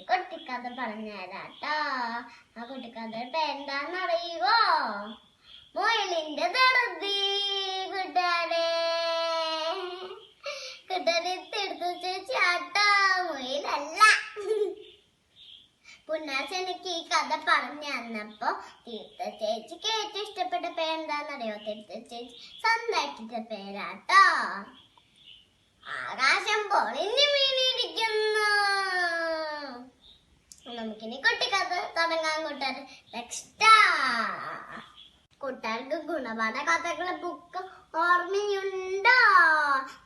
കുട്ടിക്കഥ പറഞ്ഞുതരാട്ടോ. ആ കുട്ടിക്കഥ പേരെന്താന്നറിയുവോ? മുയലിന്റെ ധൃതി. കൂട്ടുകാരെ എടുത്തു ചേച്ചാട്ടോ, മുയലല്ല. പുന്നാച്ചെനിക്ക് ഈ കഥ പറഞ്ഞു തന്നപ്പോ തീർത്ഥ ചേച്ചിക്ക് ഏറ്റവും ഇഷ്ടപ്പെട്ട പേരെന്താന്നറിയോ? തീർത്ഥ ചേച്ചി സ്വന്തമായിട്ടിട്ട പേരാട്ടോ. ആകാശം പൊളിഞ്ഞു വീണിരിക്കുന്നു. നമുക്കിനി കുട്ടിക്കഥ തുടങ്ങാൻ കൂട്ടുകാർ. കൂട്ടുകാർക്ക് ഗുണപാഠ കഥകളെ ബുക്ക് ഓർമ്മയുണ്ടോ?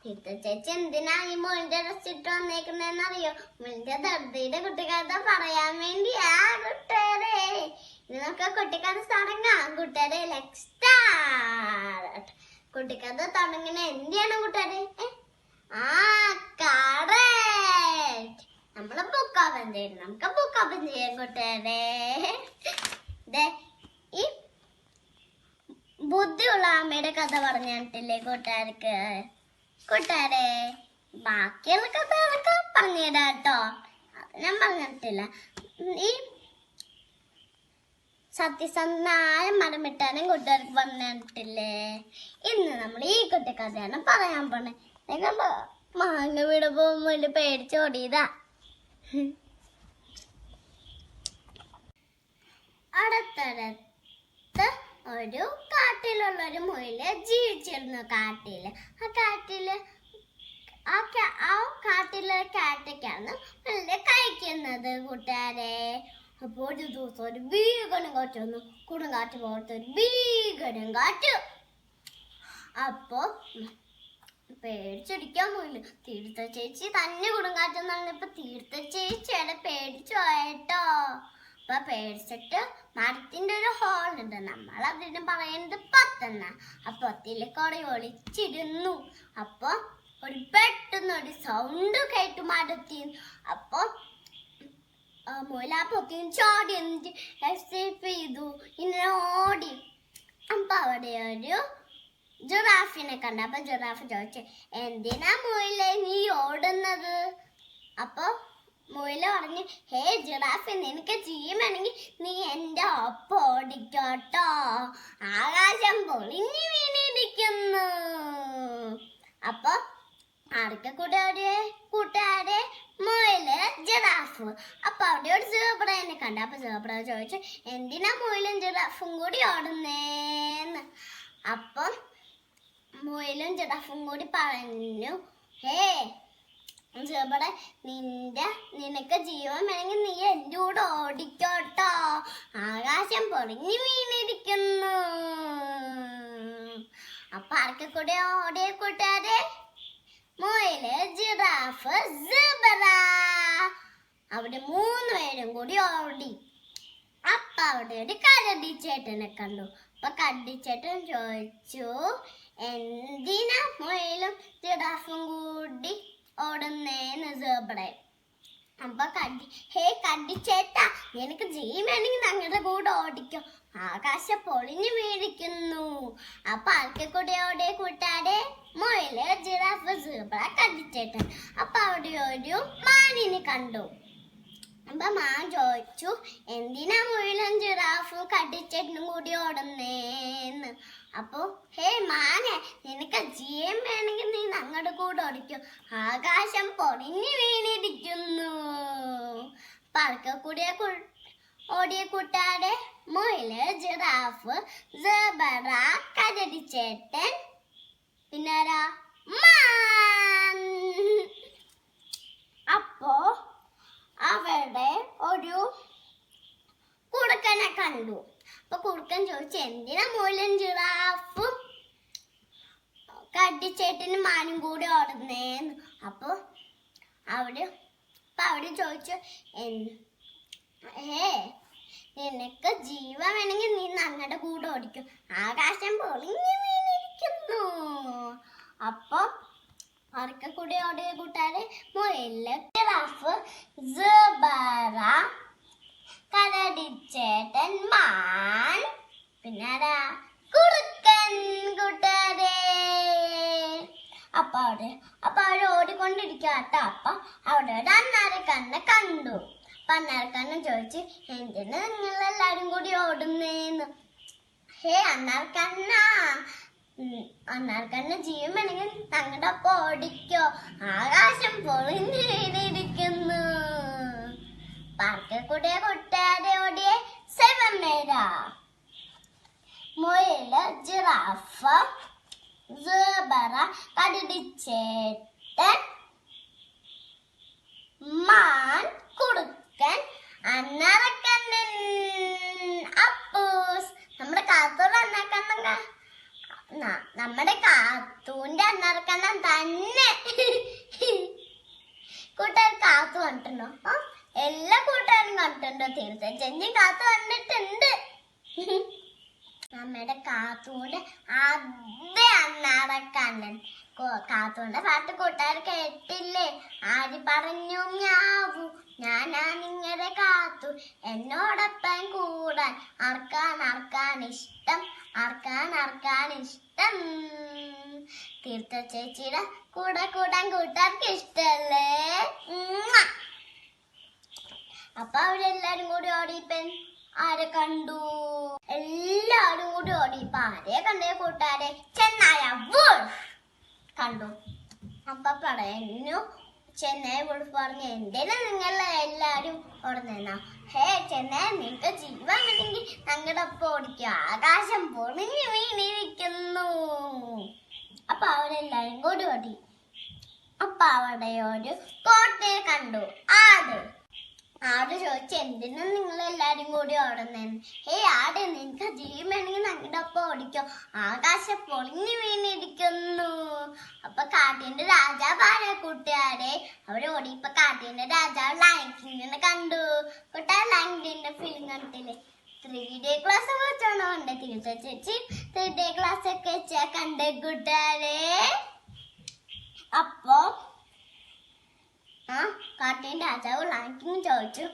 തീർത്ഥ ചേച്ചി എന്തിനാ ഈ മുയലിന്റെ ഡ്രസ് ഇട്ട് വന്നേക്കുന്നറിയോ? മുയലിന്റെ ധൃതിയുടെ കുട്ടിക്കഥ പറയാൻ വേണ്ടിയാ കൂട്ടുകാരെ. ഇനി നമുക്ക് കുട്ടിക്കഥ തുടങ്ങാം കൂട്ടുകാരെ. കുട്ടിക്കഥ തുടങ്ങുന്ന എന്തിനാണ് കൂട്ടുകാരെ? കറക്റ്റ്. നമ്മള് ബുക്ക് ഓപ്പൺ ചെയ്യണം. നമുക്ക് ബുക്ക് ഓപ്പൺ ചെയ്യാൻ കൂട്ടുകാരെ. ഈ ബുദ്ധിയുള്ള അമ്മയുടെ കഥ പറഞ്ഞിട്ടില്ലേ കൂട്ടുകാർക്ക്? കൂട്ടുകാരെ ബാക്കിയുള്ള കഥകളൊക്കെ പറഞ്ഞുതരാട്ടോ. അത് ഞാൻ പറഞ്ഞിട്ടില്ല. ഈ സത്യസന്ധനായ മരമിട്ടാനും കൂട്ടുകാർക്ക് പറഞ്ഞിട്ടില്ലേ? ഇന്ന് നമ്മൾ ഈ കുട്ടിക്കഥയാണ് പറയാൻ പോണേ. മാങ്ങ വീട് പോകുമ്പോ പേടിച്ചോടിയതാ. അടുത്തടുത്ത് ഒരു കാട്ടിലുള്ള ഒരു മുയല് ജീവിച്ചിരുന്നു. ആ കാട്ടിലെ കാറ്റൊക്കെയാണ് മുയലിനെ കഴിക്കുന്നത് കൂട്ടുകാരെ. അപ്പോൾ ഒരു ദിവസം ഒരു ഭീകരം കാറ്റ് വന്നു. കൊടുങ്കാറ്റ് പോലത്തെ ഒരു ഭീകരം കാറ്റ്. അപ്പോ പേടിച്ചടിക്കാൻ പോയില്ല. തീർത്ഥ ചേച്ചി തന്നെ കൊടുങ്കാറ്റെന്ന് പറഞ്ഞപ്പോ തീർത്ഥ ചേച്ചിയുടെ പേടിച്ചു പോയിട്ടോ. അപ്പൊ പേടിച്ചിട്ട് മരത്തിന്റെ ഒരു ഹോളുണ്ട്, നമ്മൾ അതിന് പറയുന്നത് പൊത്തെന്ന. ആ പൊത്തിലേക്കോടെ ഒളിച്ചിരുന്നു. അപ്പൊ പെട്ടെന്ന് ഒരു സൗണ്ട് കേട്ടു മരത്തിൽ. അപ്പൊ മുയൽ ആ പൊത്തിന് ചാടി എസ്കേപ്പ് ചെയ്തു. ഇങ്ങനെ ഓടി. അപ്പൊ അവിടെ ഒരു ജിറാഫിനെ കണ്ട. അപ്പൊ ജിറാഫ് ചോദിച്ചു, എന്തിനാ മുയലെ നീ ഓടുന്നത്? അപ്പൊ മുയല് പറഞ്ഞു, ഹേ ജിറാഫെ, നിനക്ക് ചെയ്യുമെങ്കിൽ നീ എന്റെ ഒപ്പം ഓടിക്കോട്ടോ. ആകാശം പൊളിഞ്ഞു വീണിരിക്കുന്നു. അപ്പൊ ആർക്കെ കൂട്ടുകാരെ? മുയല് ജിറാഫ്. അപ്പൊ അവിടെ ഒരു സീബ്രനെ കണ്ട. അപ്പൊ സീബ്ര ചോദിച്ചു, എന്തിനാ മുയലും ജിറാഫും കൂടി ഓടുന്നേന്ന്? അപ്പൊ മുയലും ജിറാഫും കൂടി പറഞ്ഞു, ഹേ സീബ്ര, നിനക്ക് ജീവൻ വേണമെങ്കിൽ നീ എൻ്റെ കൂടെ ഓടിക്കോട്ടോ. ആകാശം പൊളിഞ്ഞു വീണിരിക്കുന്നു. അപ്പൊ ആർക്കെ കൂടെ ഓടിയ കൂട്ടുകാരെ? മുയല്, ജിറാഫ്, സീബ്ര. അവിടെ 3 പേരും കൂടി ഓടി. അപ്പൊ അവിടെ ഒരു കരടിച്ചേട്ടനെ കണ്ടു. അപ്പൊ കരടിച്ചേട്ടൻ ചോദിച്ചു, എന്തിനാ മുയലും ജിറാഫും കൂടി ഓടുന്നേന്ന് സീബ്ര. അപ്പൊ ഹേ കരടിച്ചേട്ടാ, നിനക്ക് ജീവണെങ്കിൽ ഞങ്ങളുടെ കൂടെ ഓടിക്കോ. ആകാശം പൊളിഞ്ഞു വീഴിക്കുന്നു. അപ്പൊ ആർക്കെ കൂടെ ഓടിയ കൂട്ടാരെ? മുയല്, ജിറാഫ്, സീബ്ര, കരടിച്ചേട്ടൻ. അപ്പൊ അവിടെ ഒരു മാനിനെ കണ്ടു. അപ്പൊ മാൻ ചോദിച്ചു, എന്തിനാ മുയലും ജിറാഫും കരടിച്ചേട്ടനും കൂടി ഓടുന്നേന്ന്? അപ്പൊ ഹേ മാനെ, നിനക്ക് ജീവൻ വേണമെങ്കിൽ നീ ഞങ്ങളുടെ കൂടെ ഓടിക്കോ. ആകാശം പൊളിഞ്ഞു വീണിരിക്കുന്നു. പറക്ക കൂടിയ ഓടിയ കൂട്ടാരെ? മുയല്, ജിറാഫ്, സീബ്ര, കരടിച്ചേട്ടൻ, പിന്നാരാ? മാൻ. അപ്പോ അവിടെ ഒരു കുറുക്കനെ കണ്ടു. അപ്പൊ കുറുക്കൻ ചോദിച്ചു, എന്തിനാ മുയലും ജിറാഫും കരടിച്ചേട്ടനും മാനും കൂടി ഓടുന്നേന്ന്? അപ്പൊ അവിടെ ചോദിച്ചു, നിനക്ക് ജീവൻ വേണമെങ്കിൽ നീ ഞങ്ങളുടെ കൂടെ ഓടിക്കും. ആകാശം പൊളിഞ്ഞു വീണിരിക്കുന്നു. അപ്പൊ ആർക്കെ കൂടി ഓടിയ കൂട്ടുകാരെ മുയല് ജിറാഫ് സബറ കരടിച്ചേട്ടൻ മാൻ പിന്നെ ആരാ കുറുക്കൻ കൂട്ടുകാരെ. അപ്പൊ അവര് ഓടിക്കൊണ്ടിരിക്കാട്ടോ. അപ്പൊ അവിടെ ഒരു അണ്ണാരക്കണ്ണനെ കണ്ടു. അപ്പൊ അണ്ണാരക്കണ്ണൻ ചോദിച്ചു, എന്തിനാ നിങ്ങൾ എല്ലാരും കൂടി ഓടുന്നേന്ന്. ഹേ അണ്ണാർക്കണ്ണ ജീവൻ വേണമെങ്കിൽ ഞങ്ങളുടെ ഒപ്പം ഓടിക്കോ, ആകാശം പൊളിഞ്ഞു വീണിരിക്കുന്നു. പാർക്കിൽ കൂടെ കൂട്ടുകാരെ ഓടിയെ സെവമേരാ മുയല് ജിറാഫ് സബറ കരടിച്ചേട്ടൻ മാൻ കുറുക്കൻ അണ്ണാരക്കണ്ണൻ അപ്പൂസ്. നമ്മുടെ കാത്തോട് അണ്ണാക്കണ്ണൻ നമ്മുടെ കാത്തൂന്റെ അണ്ണാരക്കണ്ണൻ തന്നെ. കൂട്ടുകാർ കാത്തു കണ്ടിട്ടുണ്ടോ? എല്ലാ കൂട്ടുകാരും കണ്ടിട്ടുണ്ടോ? തീർച്ചയായും കാത്തു കണ്ടിട്ടുണ്ട്. നമ്മുടെ കാത്തൂന്റെ അതേ അണ്ണാരക്കണ്ണൻ. കാത്തൂന്റെ പാട്ട് കൂട്ടുകാർ കേട്ടില്ലേ? ആര് പറഞ്ഞു ഞാവൂ ഞാനാ നിങ്ങളുടെ കാത്തു, എന്നോടൊപ്പം കൂടാൻ ആർക്കാൻ ഇഷ്ടം, ആർക്കാൻ ഇഷ്ടം. തീർത്ഥ ചേച്ചിയുടെ കൂടെ കൂടാൻ കൂട്ടുകാർക്ക് ഇഷ്ടല്ലേ? അപ്പൊ അവരെല്ലാരും കൂടി ഓടിപ്പൻ ആരെ കണ്ടു? എല്ലാരും കൂടി ഓടിപ്പ ആരെ കണ്ടേ കൂട്ടുകാരെ? ചെന്നായ വുൾഫ് കണ്ടു. അപ്പൊ പറഞ്ഞു ചെന്നൈ വുൾഫ് പറഞ്ഞു, എന്തിനാ നിങ്ങൾ എല്ലാരും ഓടുന്ന? ഹേ ചെന്നൈ, നിനക്ക് ജീവൻ വേണമെങ്കിൽ ഞങ്ങളുടെ ഒപ്പം ഓടിക്കുക, ആകാശം പൊളിഞ്ഞു വീണിരിക്കുന്നു. അപ്പൊ അവരെല്ലാരും കൂടി ഓടി. അപ്പൊ അവിടെ ഒരു കോട്ടയെ കണ്ടു. ആട് ചോദിച്ചു, എന്തിനാ നിങ്ങൾ എല്ലാരും കൂടി ഓടുന്നേന്ന്. ഹേ ആട്, നിനക്ക് ജീവൻ വേണമെങ്കിൽ ഞങ്ങളുടെ ഒപ്പം ഓടിക്കോ, ആകാശം പൊളിഞ്ഞു വീണിരിക്കുന്നു. അപ്പൊ കാട്ടിന്റെ രാജാവാണ് കൂട്ടുകാരെ. അവര് ഓടിയപ്പോ കാട്ടിന്റെ രാജാവ് ലയൺ കിങ്ങിനെ കണ്ടു. കൂട്ടുകാർ ലയൺ കിങ്ങിന്റെ ഫിലിം കണ്ടില്ലേ? 3D ക്ലാസ് വെച്ചാണോ കണ്ടേ? തീർച്ച ചേച്ചി 3D ക്ലാസ് ഒക്കെ വെച്ചാ കണ്ടേ കൂട്ടുകാരെ. അപ്പൊ കാട്ടിന്റെ രാജാവ് ലയൺ കിങ് ചോദിച്ചു,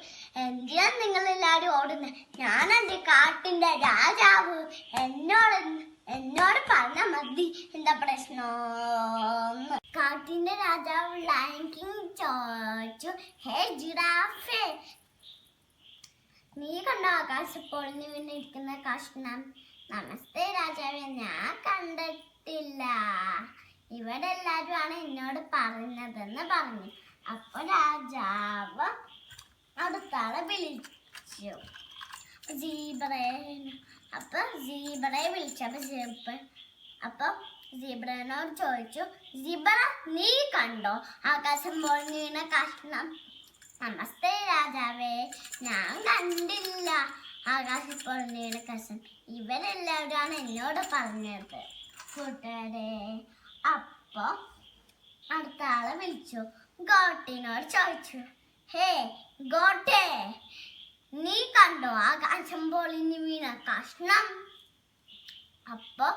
എന്തിനാ നിങ്ങൾ എല്ലാരും ഓടുന്നേ? ഞാനല്ലേ കാട്ടിന്റെ രാജാവ്, എന്നോട് പറഞ്ഞ മതി, എന്താ പ്രശ്നം? കാട്ടിന്റെ രാജാവ് ലയൺ കിങ് ചോദിച്ചു, ഹേ ജിറാഫേ, നീ കണ്ടോ ആകാശം പൊളിഞ്ഞു വീണിരിക്കുന്ന കഷ്ണം? നമസ്തേ രാജാവേ, ഞാൻ കണ്ടിട്ടില്ല, ഇവിടെ എല്ലാരും ആണ് എന്നോട് പറഞ്ഞതെന്ന് പറഞ്ഞു. അപ്പൊ രാജാവ് അടുത്താളെ വിളിച്ചു, സീബ്രയെ വിളിച്ചപ്പോ അപ്പൊ സീബ്രനോട് ചോദിച്ചു, സീബ്ര നീ കണ്ടോ ആകാശം പൊളിഞ്ഞു വീണ കഷ്ണം? നമസ്തേ രാജാവേ, ഞാൻ കണ്ടില്ല ആകാശം പൊളിഞ്ഞു വീണ കഷ്ണം, ഇവരെല്ലാവരാണ് എന്നോട് പറഞ്ഞത് കൂട്ടുകാരെ. അപ്പൊ അടുത്ത ആളെ വിളിച്ചു, ഗോട്ടിനോട് ചോദിച്ചു, ഹേ ഗോട്ടേ, നീ കണ്ടോ ആകാശം പൊളിഞ്ഞു വീണ കഷ്ണം? അപ്പൊ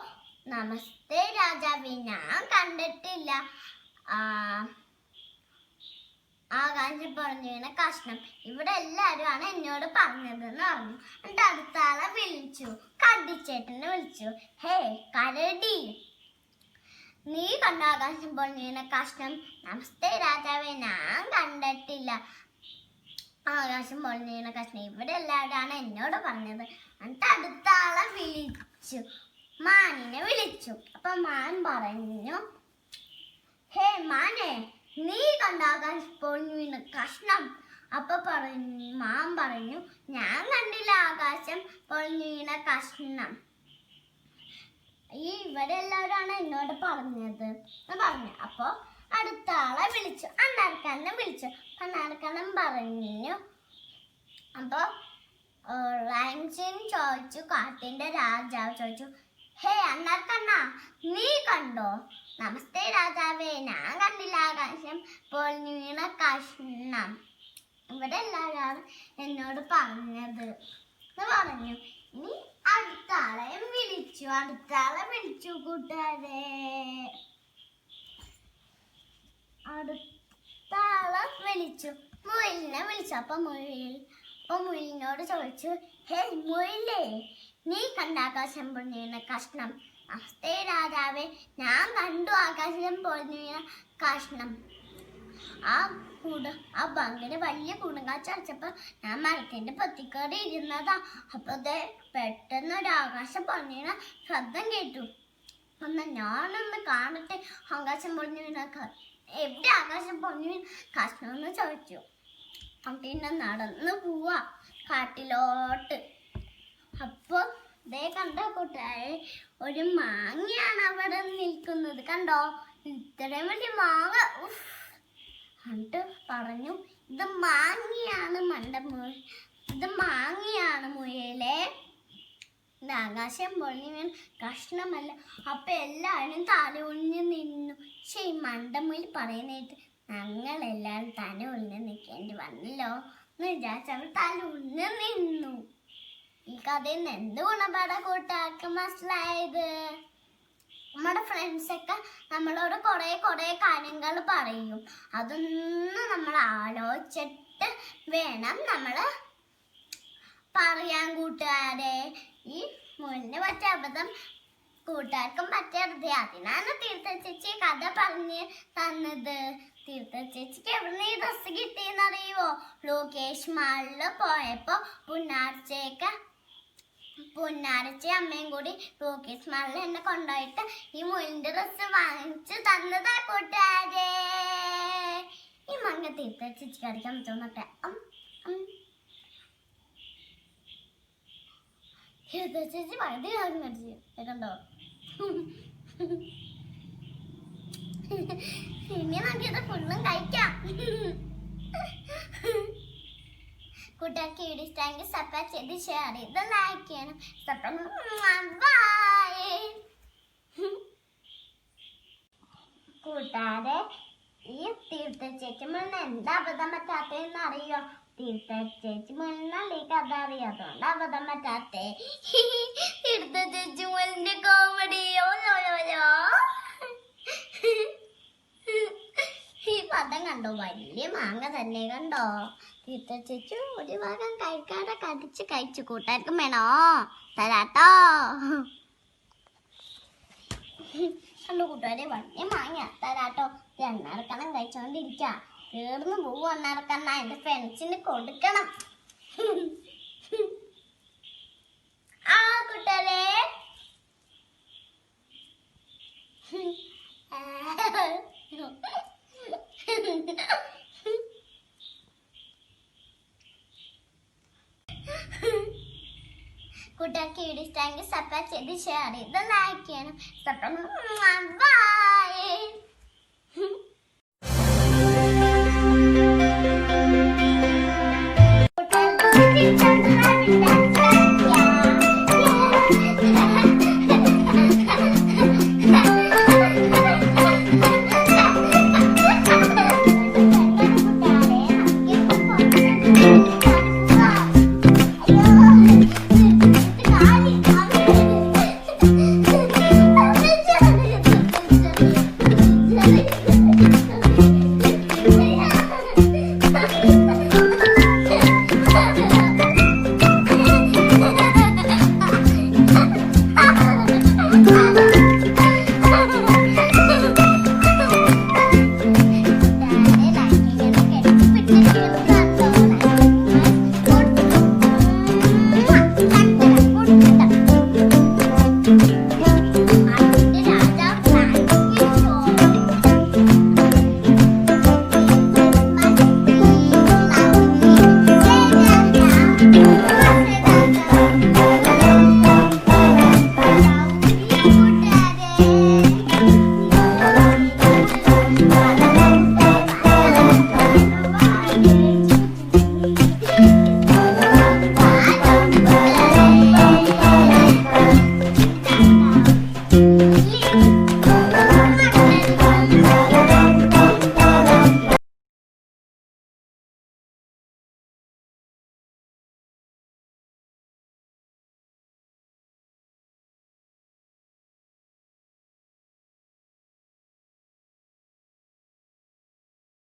നമസ്തേ രാജാവേ, ഞാൻ കണ്ടിട്ടില്ല ആകാശം പൊളിഞ്ഞു വീണ കഷ്ണം, ഇവിടെ എല്ലാരും ആണ് എന്നോട് പറഞ്ഞതെന്ന് പറഞ്ഞു. എന്നിട്ട് അടുത്ത ആളെ വിളിച്ചു, കരടിച്ചേട്ടനെ വിളിച്ചു, ഹേ കരടി, നീ കണ്ട ആകാശം പൊളിഞ്ഞു വീണ കഷ്ണം? നമസ്തേ രാജാവേ, ഞാൻ കണ്ടിട്ടില്ല ആകാശം പൊളിഞ്ഞു വീണ കഷ്ണം, ഇവിടെ എല്ലാവരാണ് എന്നോട് പറഞ്ഞത്. എന്നിട്ട് അടുത്ത ആളെ വിളിച്ചു, മാനിനെ വിളിച്ചു. അപ്പൊ മാൻ പറഞ്ഞു, ഹേ മാനെ, നീ കണ്ട ആകാശം പൊളിഞ്ഞു വീണ കഷ്ണം? അപ്പൊ മാൻ പറഞ്ഞു, ഞാൻ കണ്ടില്ല ആകാശം പൊളിഞ്ഞു വീണ കഷ്ണം, ഇവിടെ എല്ലാവരാണ് എന്നോട് പറഞ്ഞത് പറഞ്ഞു. അപ്പൊ അടുത്ത ആളെ വിളിച്ചു, അണ്ണാർക്കണ്ണനെ വിളിച്ചു. അണ്ണാർക്കണ്ണൻ പറഞ്ഞു. അപ്പൊ റാങ്സിൻ ചോദിച്ചു, കാട്ടിന്റെ രാജാവ് ചോദിച്ചു, ഹേ അണ്ണാർക്കണ്ണ, നീ കണ്ടോ? നമസ്തേ രാജാവേ, ഞാൻ കണ്ടില്ല ആകാശം പൊളിഞ്ഞു വീണ കഷ്ണം, ഇവിടെ എല്ലാവരും എന്നോട് പറഞ്ഞത് എന്ന് പറഞ്ഞു. ഇനി അടുത്ത ആളെ വിളിച്ചു കൂട്ടുകാരെ. അടുത്ത ആളെ വിളിച്ചു, മുയലിനെ വിളിച്ചു. അപ്പൊ മുയലിനോട് ചോദിച്ചു, ഹേ മുയലേ, നീ കണ്ട ആകാശം പൊളിഞ്ഞു വീണ കഷ്ണം? നമസ്തേ രാജാവേ, ഞാൻ കണ്ടു ആകാശം പൊളിഞ്ഞു വീണ കഷ്ണം. ആ ഭംഗിന് വലിയ കുടുങ്കാറ്റ് അടിച്ചപ്പോ ഞാൻ മരത്തിന്റെ പൊത്തിക്കറി ഇരുന്നതാ. അപ്പൊ പെട്ടെന്ന് ഒരു ആകാശം പൊളിഞ്ഞു വീണ ശബ്ദം കേട്ടു. ഞാനൊന്ന് കാണട്ടെ ആകാശം പൊളിഞ്ഞു വീണ എവിടെ ആകാശം പൊളിഞ്ഞു വീണ കഷ്ണം എന്ന് ചോദിച്ചു. പിന്നെ നടന്നു പോവാ കാട്ടിലോട്ട്. അപ്പൊ കണ്ട കൂട്ടുകാരെ, ഒരു മാങ്ങയാണ് അവിടെ നിൽക്കുന്നത്. കണ്ടോ, ഇത്രയും വലിയ മാങ്ങ. എന്നിട്ട് പറഞ്ഞു, ഇത് മാങ്ങയാണ് ഇത് മാങ്ങയാണ് മുയലേ, ഇത് ആകാശം പൊളിഞ്ഞു വീണ കഷ്ണമല്ല. അപ്പൊ എല്ലാവരും തല ഒളിഞ്ഞു നിന്നു. പക്ഷെ ഈ മണ്ടമുയിൽ പറയുന്നേറ്റ് ഞങ്ങളെല്ലാവരും തല ഒളിഞ്ഞു നിൽക്കേണ്ടി വന്നല്ലോ എന്ന് വിചാരിച്ചവർ തല ഒളിഞ്ഞു നിന്നു. ഈ കഥയിൽ നിന്ന് എന്ത് ഗുണപാഠ കൂട്ടുകാർക്ക് മനസ്സിലായത്? നമ്മുടെ ഫ്രണ്ട്സൊക്കെ നമ്മളോട് കുറെ കാര്യങ്ങൾ പറയും. അതൊന്നും നമ്മൾ ആലോചിച്ചിട്ട് വേണം നമ്മൾ പറയാൻ കൂട്ടുകാരെ. ഈ മുന്നേ പറ്റിയ അബദ്ധം കൂട്ടുകാർക്കും പറ്റരുത്. അതിനാണ് തീർത്ഥ ചേച്ചി കഥ പറഞ്ഞ് തന്നത്. തീർത്ഥ ചേച്ചിക്ക് എവിടെ ഈ ഡ്രസ് കിട്ടിയെന്നറിയുവോ? ലോകേഷ് മാളില് പോയപ്പോ പുന്നാരച്ചി അമ്മയും കൂടി ലോകേഷ് മാളിൽ എന്നെ കൊണ്ടുപോയിട്ട് ഈ മുയലിന്റെ ഡ്രസ് വാങ്ങിച്ചു തന്നതാ കൂട്ടുകാരെ. ഈ മങ്ങ തീർത്ഥ ചേച്ചിക്ക് അടിക്കാൻ പറ്റുന്നോട്ടെ. തീർത്ഥ ചേച്ചി പകുതി കാര്യം കടിച്ചു കേട്ടോ. ഇനി നമുക്കിത് ഫുള്ളും കഴിക്കാം. കൂട്ടുകാർക്ക് വീഡിയോ ഇഷ്ടമെങ്കിൽ സബ്സ്ക്രൈബ് ചെയ്ത് ഷെയർ ചെയ്ത് ലൈക്ക് ചെയ്യണം. കൂട്ടുകാരെ, ഈ തീർത്ഥ ചേച്ചി മുന്ന എന്താ അബദ്ധം പറ്റാത്തതെന്ന് അറിയോ? തീർത്ഥ ചേച്ചി മുന്നല്ല ഈ കഥ അറിയാം, അതുകൊണ്ട് അബദ്ധം പറ്റാത്തേ. തീർത്ഥ ചേച്ചി മുന്നിന്റെ കോമഡിയോ. ഈ പദം കണ്ടോ, വലിയ മാങ്ങ തന്നെ കണ്ടോ. തീർത്ഥ ചേച്ചി ഒരു ഭാഗം കഴിക്കാതെ കഴിച്ചു. കൂട്ടുകാർക്കും വേണോ? തരാട്ടോ. കണ്ടോ കൂട്ടുകാരെ, വലിയ മാങ്ങ തരാട്ടോ. എണ്ണറക്കണം കഴിച്ചോണ്ടിരിക്ക. തീർന്നു പോവും എണ്ണറക്കണ്ണ. എന്റെ ഫ്രണ്ട്സിന് കൊടുക്കണം. കൂട്ടുകാരെ, കൂട്ടുകാർക്ക് വീഡിയോ ഇഷ്ടമെങ്കിൽ സബ്സ്ക്രൈബ് ചെയ്ത് ഷെയർ ചെയ്ത് ലൈക്ക് ചെയ്യണം. ബൈ.